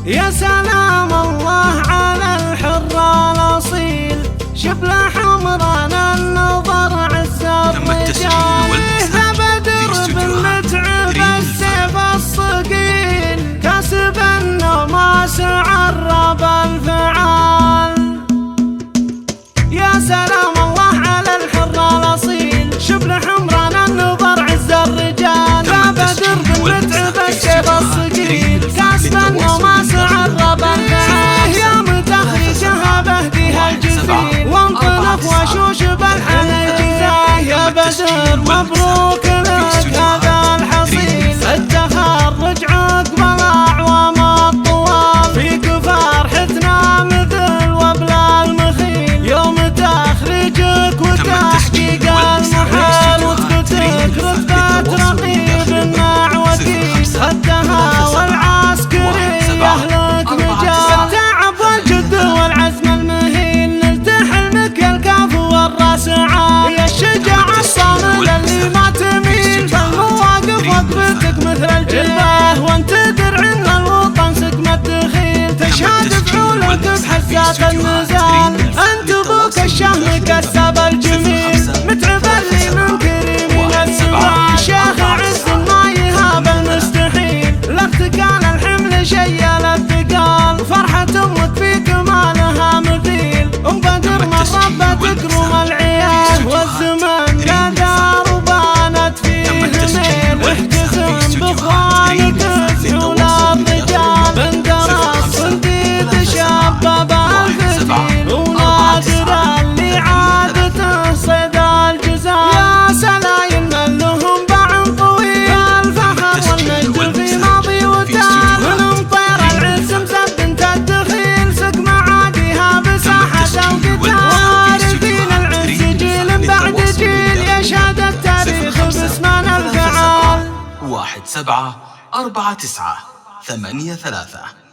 يا سلام الله على الحر الأصيل، شبله حمران النظر عز الرجال، ذا بدر بالمتعب السيف الصقيل، كاسب النماس عرب الفعال. يا سلام الله على الحر الأصيل، شبله حمران النظر عز الرجال، ذا بدر بالمتعب السيف الصقيل، كاسب النماس عرب الفعال. يا متخرجها بهديها الجزيل، وانطلق وشوش بالحل الجزاه. يا بدر مبروك لك هذا الحصيل، التخرج عقب الأعوام الطوال، فيك فرحتنا مثل وبل المخيل، يوم تخرجك وتحقيق المحال، وتثبتك رتبة رقيب مع وكيل، خدها والعسكرية لك مجال، التعب والجد والعزم المهين، نلت حلمك الكاف والراس عال. يا الشجاع الصامل اللي ما تميل، فالمواقف وقفتك مثل الجبال، وانت درع ان الوطن سقم الدخيل، تشهد فعولك بحزات النزال. انت ابوك الشهم كسب الجميل، متعب اللي من كريمين السوال، شيخ عز ما يهاب المستحيل، لك كان الحمل شيل الثقال، فرحة امك في كمالها مثيل، ام بدر من ربة تكرم العيال، والزمن لا دار وبانت فيه ميل، احتسم باخوانك فعول الرجال، من درس صنديد شباب الفتيل، ونادر اللي عادته صيد الجزال. يا سلايم من لهم باع طويل، الفخر والمجد في ماضي وتال، من طير العز مسد انت الدخيل، سق معاديها بساحة القتال، وارثين العز جيل بعد جيل، يشهد التاريخ باسمنا الفعال. 1749 83